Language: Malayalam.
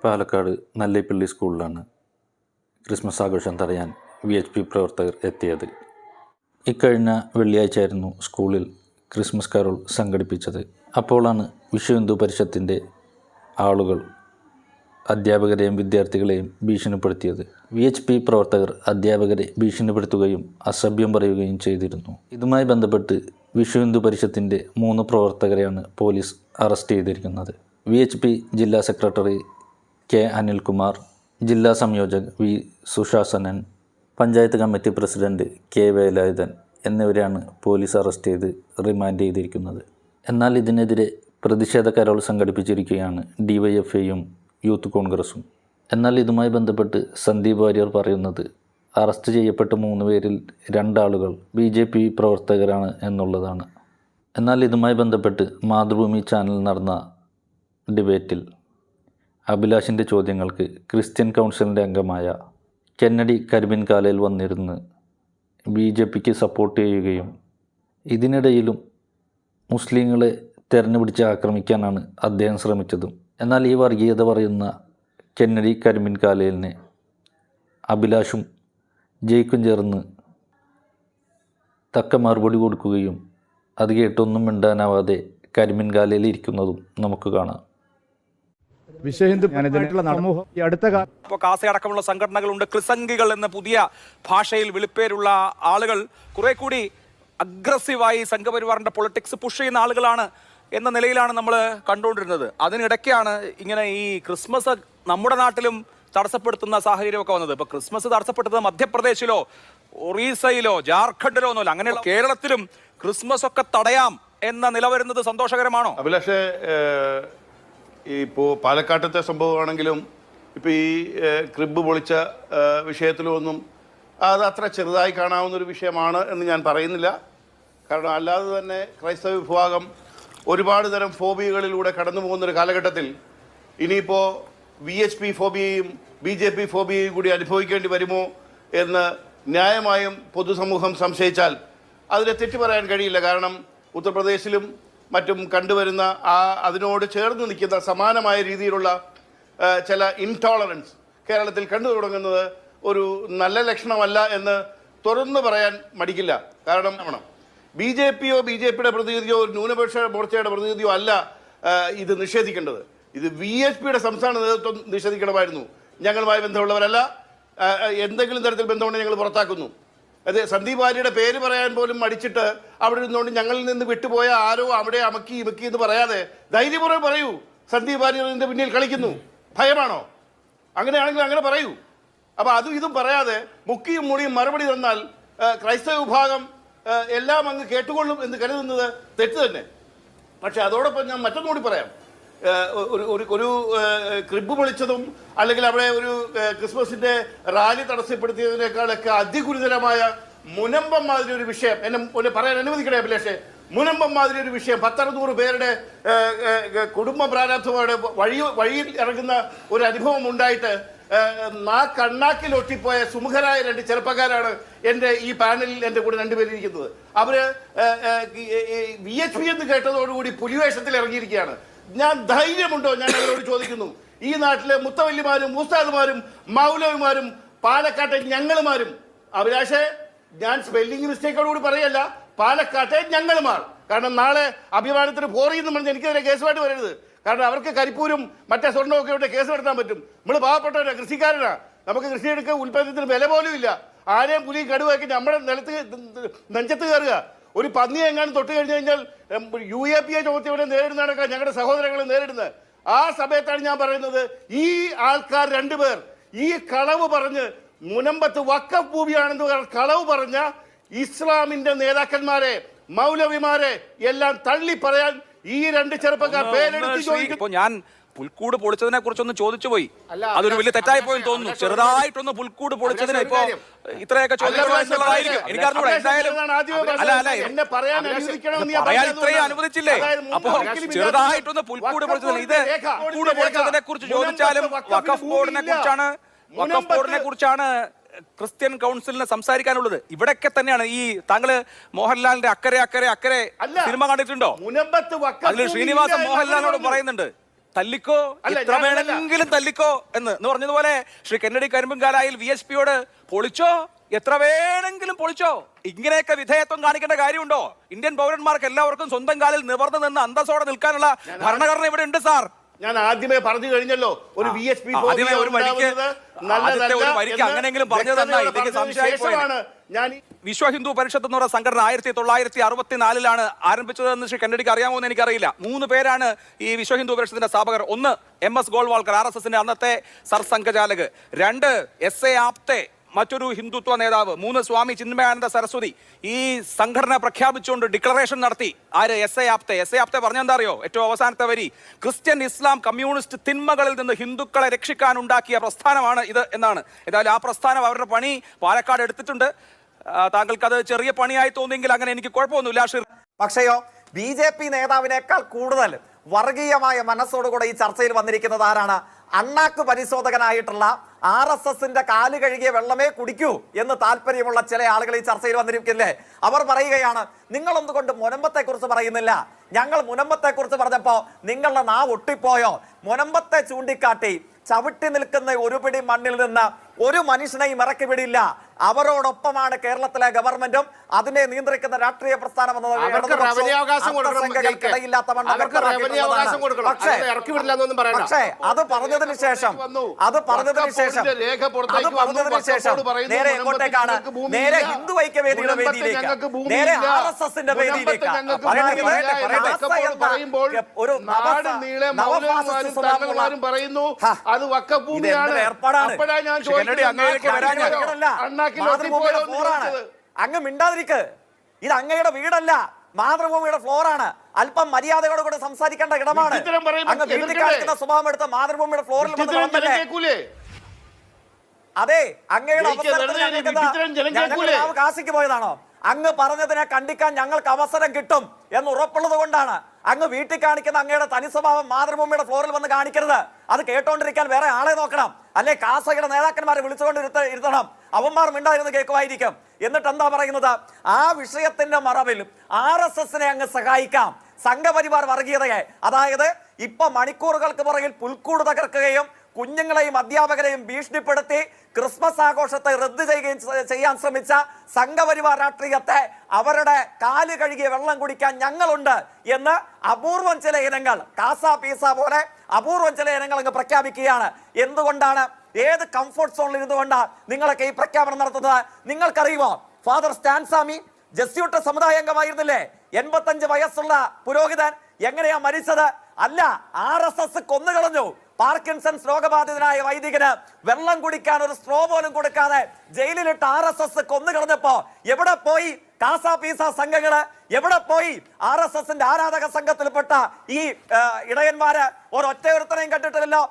പാലക്കാട് നല്ലേപ്പള്ളി സ്കൂളിലാണ് ക്രിസ്മസ് ആഘോഷം തടയാൻ VHP പ്രവർത്തകർ എത്തിയത്. ഇക്കഴിഞ്ഞ വെള്ളിയാഴ്ചയായിരുന്നു സ്കൂളിൽ ക്രിസ്മസ് കരോൾ സംഘടിപ്പിച്ചത്. അപ്പോഴാണ് വിശ്വ ഹിന്ദു പരിഷത്തിൻ്റെ ആളുകൾ അധ്യാപകരെയും വിദ്യാർത്ഥികളെയും ഭീഷണിപ്പെടുത്തിയത്. VHP പ്രവർത്തകർ അധ്യാപകരെ ഭീഷണിപ്പെടുത്തുകയും അസഭ്യം പറയുകയും ചെയ്തിരുന്നു. ഇതുമായി ബന്ധപ്പെട്ട് വിശ്വ ഹിന്ദു പരിഷത്തിൻ്റെ 3 പ്രവർത്തകരെയാണ് പോലീസ് അറസ്റ്റ് ചെയ്തിരിക്കുന്നത്. VHP ജില്ലാ സെക്രട്ടറി K. അനിൽകുമാർ, ജില്ലാ സംയോജക് V. Sushasanan, panchayat committee president K. Velayudhan എന്നിവരെയാണ് പോലീസ് അറസ്റ്റ് ചെയ്ത് റിമാൻഡ് ചെയ്തിരിക്കുന്നത്. എന്നാൽ ഇതിനെതിരെ പ്രതിഷേധ കരോൾ സംഘടിപ്പിച്ചിരിക്കുകയാണ് DYFIയും യൂത്ത് കോൺഗ്രസും. എന്നാൽ ഇതുമായി ബന്ധപ്പെട്ട് സന്ദീപ് വാര്യർ പറയുന്നത് അറസ്റ്റ് ചെയ്യപ്പെട്ട 3 പേരിൽ 2 ആളുകൾ BJP പ്രവർത്തകരാണ് എന്നുള്ളതാണ്. എന്നാൽ ഇതുമായി ബന്ധപ്പെട്ട് മാതൃഭൂമി ചാനൽ നടന്ന ഡിബേറ്റിൽ അഭിലാഷിൻ്റെ ചോദ്യങ്ങൾക്ക് ക്രിസ്ത്യൻ കൗൺസിലിൻ്റെ അംഗമായ കെന്നഡി കരിമിൻകാലയിൽ വന്നിരുന്ന് BJPക്ക് സപ്പോർട്ട് ചെയ്യുകയും ഇതിനിടയിലും മുസ്ലിങ്ങളെ തെരഞ്ഞുപിടിച്ച് ആക്രമിക്കാനാണ് അദ്ദേഹം ശ്രമിച്ചതും. എന്നാൽ ഈ വർഗീയത പറയുന്ന കെന്നഡി കരിമിൻകാലയിലിനെ അഭിലാഷും ജയിക്കും ചേർന്ന് തക്ക മറുപടി കൊടുക്കുകയും അത് കേട്ടൊന്നും മിണ്ടാനാവാതെ കരിമിൻകാലയിൽ ഇരിക്കുന്നതും നമുക്ക് കാണാം. ഇപ്പോൾ കാസ അടക്കമുള്ള സംഘടനകളുണ്ട്. ക്രിസംഗികൾ എന്ന പുതിയ ഭാഷയിൽ വിളിപ്പേരുള്ള ആളുകൾ കുറെ കൂടി അഗ്രസീവായി സംഘപരിവാറിന്റെ പൊളിറ്റിക്സ് പുഷ് ചെയ്യുന്ന ആളുകളാണ് എന്ന നിലയിലാണ് നമ്മൾ കണ്ടുകൊണ്ടിരുന്നത്. അതിനിടയ്ക്കാണ് ഇങ്ങനെ ഈ ക്രിസ്മസ് നമ്മുടെ നാട്ടിലും തടസ്സപ്പെടുത്തുന്ന സാഹചര്യമൊക്കെ വന്നത്. ഇപ്പോൾ ക്രിസ്മസ് തടസ്സപ്പെട്ടത് മധ്യപ്രദേശിലോ ഒറീസയിലോ ജാർഖണ്ഡിലോ ഒന്നുമല്ല, അങ്ങനെയുള്ള കേരളത്തിലും ക്രിസ്മസ് ഒക്കെ തടയാം എന്ന നില വരുന്നത് സന്തോഷകരമാണോ? അഭിലാഷേ, ഇപ്പോൾ പാലക്കാട്ടത്തെ സംഭവമാണെങ്കിലും ഇപ്പോൾ ഈ ക്രിബ് പൊളിച്ച വിഷയത്തിലൊന്നും അത് അത്ര ചെറുതായി കാണാവുന്നൊരു വിഷയമാണ് എന്ന് ഞാൻ പറയുന്നില്ല. കാരണം അല്ലാതെ തന്നെ ക്രൈസ്തവ വിഭാഗം ഒരുപാട് തരം ഫോബിയകളിലൂടെ കടന്നു പോകുന്നൊരു കാലഘട്ടത്തിൽ ഇനിയിപ്പോൾ VHP ഫോബിയയും BJP ഫോബിയയും കൂടി അനുഭവിക്കേണ്ടി വരുമോ എന്ന് ന്യായമായും പൊതുസമൂഹം സംശയിച്ചാൽ അതിനെ തെറ്റു പറയാൻ കഴിയില്ല. കാരണം ഉത്തർപ്രദേശിലും മറ്റും കണ്ടുവരുന്ന അതിനോട് ചേർന്ന് നിൽക്കുന്ന സമാനമായ രീതിയിലുള്ള ചില ഇൻടോളറൻസ് കേരളത്തിൽ കണ്ടു തുടങ്ങുന്നത് ഒരു നല്ല ലക്ഷണമല്ല എന്ന് തുറന്നു പറയാൻ മടിക്കില്ല. കാരണം BJPയോ BJPയുടെ പ്രതിനിധിയോ ഒരു ന്യൂനപക്ഷ മോർച്ചയുടെ പ്രതിനിധിയോ അല്ല ഇത് നിഷേധിക്കേണ്ടത്. ഇത് VHPയുടെ സംസ്ഥാന നേതൃത്വം നിഷേധിക്കണമായിരുന്നു. ഞങ്ങളുമായി ബന്ധമുള്ളവരല്ല, എന്തെങ്കിലും തരത്തിൽ ബന്ധമുണ്ടെങ്കിൽ ഞങ്ങൾ പുറത്താക്കുന്നു. അത് സന്ദീപ് വാര്യയുടെ പേര് പറയാൻ പോലും മടിച്ചിട്ട് അവിടെ നിന്നുകൊണ്ട് ഞങ്ങളിൽ നിന്ന് വിട്ടുപോയ ആരോ അവിടെ അമക്കി ഇമക്കി എന്ന് പറയാതെ ധൈര്യപൂർവ്വം പറയൂ, സന്ദീപ് വാര്യറിൻ്റെ പിന്നിൽ കളിക്കുന്നു. ഭയമാണോ? അങ്ങനെയാണെങ്കിൽ അങ്ങനെ പറയൂ. അപ്പോൾ അതും ഇതും പറയാതെ മുക്കിയും മൂടിയും മറുപടി തന്നാൽ ക്രൈസ്തവ വിഭാഗം എല്ലാം അങ്ങ് കേട്ടുകൊള്ളും എന്ന് കരുതുന്നത് തെറ്റ് തന്നെ. പക്ഷെ അതോടൊപ്പം ഞാൻ മറ്റൊന്നും കൂടി പറയാം. ഒരു ക്രിബ് പൊളിച്ചതും അല്ലെങ്കിൽ അവിടെ ഒരു ക്രിസ്മസിന്റെ റാലി തടസ്സപ്പെടുത്തിയതിനേക്കാളൊക്കെ അതിഗുരുതരമായ മുനമ്പം മാതിരി ഒരു വിഷയം എന്നെ പറയാൻ അനുവദിക്കണേ അഭിലാഷേ. മുനമ്പം മാതിരി ഒരു വിഷയം 10-600 പേരുടെ കുടുംബ പ്രാരാബ്ധത്തോടെ വഴിയിൽ ഇറങ്ങുന്ന ഒരു അനുഭവം ഉണ്ടായിട്ട് കണ്ണാക്കിൽ ഒട്ടിപ്പോയ സുമുഖരായ 2 ചെറുപ്പക്കാരാണ് ഈ പാനലിൽ എൻ്റെ കൂടെ 2 പേരിരിക്കുന്നത്. അവര് VHP എന്ന് കേട്ടതോടുകൂടി പുലിവേഷത്തിൽ ഇറങ്ങിയിരിക്കുകയാണ്. ഞാൻ ധൈര്യമുണ്ടോ? ഞാൻ അവരോട് ചോദിക്കുന്നു. ഈ നാട്ടിലെ മുത്തവല്ലിമാരും ഉസ്താദുമാരും മൗലവിമാരും പാലക്കാട്ടെ ഞങ്ങളുമാരും, അഭിലാഷേ ഞാൻ സ്പെല്ലിംഗ് മിസ്റ്റേക്കോടുകൂടി പറയല്ല, പാലക്കാട്ടെ ഞങ്ങളുമാർ. കാരണം നാളെ അഭിമാനത്തിന് പോറിയെന്ന് പറഞ്ഞ് എനിക്കെതിരെ കേസുമായിട്ട് വരരുത്. കാരണം അവർക്ക് കരിപ്പൂരും മറ്റേ സ്വർണ്ണമൊക്കെ ഇവിടെ കേസ് നടത്താൻ പറ്റും. നമ്മൾ പാവപ്പെട്ടവരാ, കൃഷിക്കാരനാ, നമുക്ക് കൃഷിയെടുക്കുക ഉൽപ്പന്നത്തിന് വില പോലും ഇല്ല. ആരെയും പുലിയും കടുവാക്കി നമ്മുടെ നെഞ്ചത്ത് കയറുക. ഒരു പന്നിയെ എങ്ങാനും തൊട്ട് കഴിഞ്ഞു കഴിഞ്ഞാൽ UAPA ചുമത്തിയവരെ നേരിടുന്നതാണ് ഞങ്ങളുടെ സഹോദരങ്ങളെ നേരിടുന്നത്. ആ സമയത്താണ് ഞാൻ പറയുന്നത്, ഈ ആൾക്കാർ 2 പേർ ഈ കളവ് പറഞ്ഞ് മുനമ്പത്ത് വഖഫ് ഭൂമിയാണെന്ന് കളവ് പറഞ്ഞ ഇസ്ലാമിന്റെ നേതാക്കന്മാരെ മൗലവിമാരെ എല്ലാം തള്ളി പറയാൻ ഈ 2 ചെറുപ്പക്കാർ പേരെടുത്ത് ചോദിക്കും. ഞാൻ പുൽക്കൂട് പൊളിച്ചതിനെ കുറിച്ചൊന്ന് ചോദിച്ചു പോയി. അതൊരു വലിയ തെറ്റായി പോയി തോന്നുന്നു. ചെറുതായിട്ടൊന്ന് പുൽക്കൂട് പൊളിച്ചതിന് ഇപ്പോ ഇത്രയൊക്കെ ഇത്രയും അനുവദിച്ചില്ലേ? അപ്പോ ചെറുതായിട്ടൊന്ന് പുൽക്കൂട് പൊളിച്ചതിന് ഇത് കൂട് പൊളിച്ചതിനെ കുറിച്ച് ചോദിച്ചാലും വഖഫ് ബോർഡിനെ കുറിച്ചാണ് ക്രിസ്ത്യൻ കൗൺസിലിന് സംസാരിക്കാനുള്ളത്. ഇവിടെയൊക്കെ തന്നെയാണ് ഈ താങ്കള് മോഹൻലാലിന്റെ അക്കരെ അക്കരെ അക്കരെ സിനിമ കണ്ടിട്ടുണ്ടോ? അതിൽ ശ്രീനിവാസൻ മോഹൻലാലിനോട് പറയുന്നുണ്ട് തല്ലിക്കോ, എത്ര വേണമെങ്കിലും തല്ലിക്കോ എന്ന് പറഞ്ഞതുപോലെ ശ്രീ കെന്നഡി കരിമ്പുംകാലായിൽ VSPയോട് പൊളിച്ചോ, എത്ര വേണമെങ്കിലും പൊളിച്ചോ. ഇങ്ങനെയൊക്കെ വിധേയത്വം കാണിക്കേണ്ട കാര്യമുണ്ടോ? ഇന്ത്യൻ പൗരന്മാർക്ക് എല്ലാവർക്കും സ്വന്തം കാലിൽ നിവർന്നു നിന്ന് അന്തസ്സോടെ നിൽക്കാനുള്ള ഭരണഘടന ഇവിടെ ഉണ്ട് സാർ. ഞാൻ ആദ്യമേ പറഞ്ഞു കഴിഞ്ഞല്ലോ, ഒരു VSP അങ്ങനെയെങ്കിലും പറഞ്ഞു തന്നാൽ എനിക്ക് സംശയമാണ്. വിശ്വ ഹിന്ദു പരിഷത്ത് എന്ന് പറയുന്ന സംഘടന 1964 ആരംഭിച്ചതെന്ന് ശ്രീ കെന്നഡിക്ക് അറിയാമോ എന്ന് എനിക്കറിയില്ല. 3 പേരാണ് ഈ വിശ്വ ഹിന്ദു പരിഷത്തിന്റെ സ്ഥാപകർ. 1 MS ഗോൾവാൾക്കർ, RSSന്റെ അന്നത്തെ സർസംഘചാലക്. 2 SA ആപ്തെ, മറ്റൊരു ഹിന്ദുത്വ നേതാവ്. 3 സ്വാമി ചിന്മയാനന്ദ സരസ്വതി. ഈ സംഘടന പ്രഖ്യാപിച്ചുകൊണ്ട് ഡിക്ലറേഷൻ നടത്തി. ആര്? SA ആപ്തെ പറഞ്ഞെന്താ അറിയോ? ഏറ്റവും അവസാനത്തെ വരി, ക്രിസ്ത്യൻ ഇസ്ലാം കമ്മ്യൂണിസ്റ്റ് തിന്മകളിൽ നിന്ന് ഹിന്ദുക്കളെ രക്ഷിക്കാൻ ഉണ്ടാക്കിയ പ്രസ്ഥാനമാണ് ഇത് എന്നാണ്. ഏതായാലും ആ പ്രസ്ഥാനം അവരുടെ പണി പാലക്കാട് എടുത്തിട്ടുണ്ട്. താങ്കൾക്ക് അത് ചെറിയ പണിയായി തോന്നിയെങ്കിൽ അങ്ങനെ എനിക്ക് കുഴപ്പമൊന്നുമില്ല. പക്ഷെയോ BJP നേതാവിനേക്കാൾ കൂടുതൽ വർഗീയമായ മനസ്സോടുകൂടെ ഈ ചർച്ചയിൽ വന്നിരിക്കുന്നത് ആരാണ്? അണ്ണാക്ക് പരിശോധകനായിട്ടുള്ള RSSന്റെ കാല് കഴുകിയ വെള്ളമേ കുടിക്കൂ എന്ന് താല്പര്യമുള്ള ചില ആളുകൾ ഈ ചർച്ചയിൽ വന്നിരിക്കില്ലേ? അവർ പറയുകയാണ്, നിങ്ങൾ എന്തുകൊണ്ട് മുനമ്പത്തെ കുറിച്ച് പറയുന്നില്ല? ഞങ്ങൾ മുനമ്പത്തെ കുറിച്ച് പറഞ്ഞപ്പോ നിങ്ങളുടെ നാവ് ഒട്ടിപ്പോയോ? മുനമ്പത്തെ ചൂണ്ടിക്കാട്ടി ചവിട്ടി നിൽക്കുന്ന ഒരു പിടി മണ്ണിൽ നിന്ന് ഒരു മനുഷ്യനെയും ഇറക്കി വിടില്ല. അവരോടൊപ്പമാണ് കേരളത്തിലെ ഗവൺമെന്റും അതിനെ നിയന്ത്രിക്കുന്ന രാഷ്ട്രീയ പ്രസ്ഥാനം എന്നത്. പക്ഷേ അത് പറഞ്ഞതിന് ശേഷം നേരെ എങ്ങോട്ടേക്കാണ്? നേരെ ഹിന്ദു ഐക്യവേദിയുടെ വേദിയിലേക്ക്, നേരെ RSSന്റെ വേദിയിലേക്ക്. ഒരു പറയുന്നു അത് ഏർപ്പാടാണ്. അങ്ങ് മിണ്ടാതിരിക്ക്. ഇത് അങ്ങയുടെ വീടല്ല, മാതൃഭൂമിയുടെ ഫ്ലോറാണ്. അല്പം മര്യാദയോട് കൂടെ സംസാരിക്കേണ്ട ഇടമാണ്. അങ്ങ് വീട്ടിൽ കാണിക്കുന്ന സ്വഭാവം എടുത്ത് മാതൃഭൂമിയുടെ ഫ്ലോറിൽ അതെ, അങ്ങയുടെ കാശിക്ക് പോയതാണോ? അങ്ങ് പറഞ്ഞതിനെ കണ്ടിക്കാൻ ഞങ്ങൾക്ക് അവസരം കിട്ടും എന്ന് ഉറപ്പുള്ളത് കൊണ്ടാണ് അങ്ങ് വീട്ടിൽ കാണിക്കുന്ന അങ്ങയുടെ തനി സ്വഭാവം മാതൃഭൂമിയുടെ ഫ്ലോറിൽ വന്ന് കാണിക്കരുത്. അത് കേട്ടോണ്ടിരിക്കാൻ വേറെ ആളെ നോക്കണം, അല്ലെ കാസയുടെ നേതാക്കന്മാരെ വിളിച്ചുകൊണ്ട് ഇരുത്തണം. അവന്മാർ മിണ്ടായിരുന്നു കേൾക്കുമായിരിക്കും. എന്നിട്ട് എന്താ പറയുന്നത്? ആ വിഷയത്തിന്റെ മറവിൽ RSSനെ അങ്ങ് സഹായിക്കാം, സംഘപരിവാർ വർഗീയതയെ. അതായത് ഇപ്പൊ മണിക്കൂറുകൾക്ക് പുറകിൽ പുൽക്കൂട് തകർക്കുകയും കുഞ്ഞുങ്ങളെയും അധ്യാപകരെയും ഭീഷണിപ്പെടുത്തി ക്രിസ്മസ് ആഘോഷത്തെ റദ്ദ് ചെയ്യാൻ ശ്രമിച്ച സംഘപരിവാർ രാഷ്ട്രീയത്തെ അവരുടെ കാല് കഴുകിയ വെള്ളം കുടിക്കാൻ ഞങ്ങളുണ്ട് എന്ന് അപൂർവം ചില ഇനങ്ങൾ, കാസ പീസ പോലെ അപൂർവം ചില ഇനങ്ങൾ അങ്ങ് പ്രഖ്യാപിക്കുകയാണ്. എന്തുകൊണ്ടാണ്? ഏത് കംഫർട്ട് സോണിൽ ഇരുന്നുകൊണ്ടാണ് നിങ്ങളൊക്കെ ഈ പ്രഖ്യാപനം നടത്തുന്നത്? നിങ്ങൾക്കറിയുമോ? ഫാദർ സ്റ്റാൻസാമി ജസ്യൂട്ട് സമുദായ അംഗമായിരുന്നില്ലേ? 85 വയസ്സുള്ള പുരോഹിതൻ എങ്ങനെയാ മരിച്ചത്? അല്ല, RSS കൊന്നുകളഞ്ഞു. പാർക്കിൻസൺസ് രോഗബാധിതനായ വൈദികന് വെള്ളം കുടിക്കാൻ ഒരു സ്ട്രോ പോലും കൊടുക്കാതെ ജയിലിലിട്ട് RSS കൊന്നുകളഞ്ഞപ്പോ എവിടെ പോയി കാസ പീസ സംഘങ്ങള്? എവിടെ പോയി RSSന്റെ ആരാധക സംഘത്തിൽപ്പെട്ട ഈ ഇടയന്മാര്? ഒരൊറ്റ ഒരുത്തനെയും കണ്ടിട്ടില്ലല്ലോ.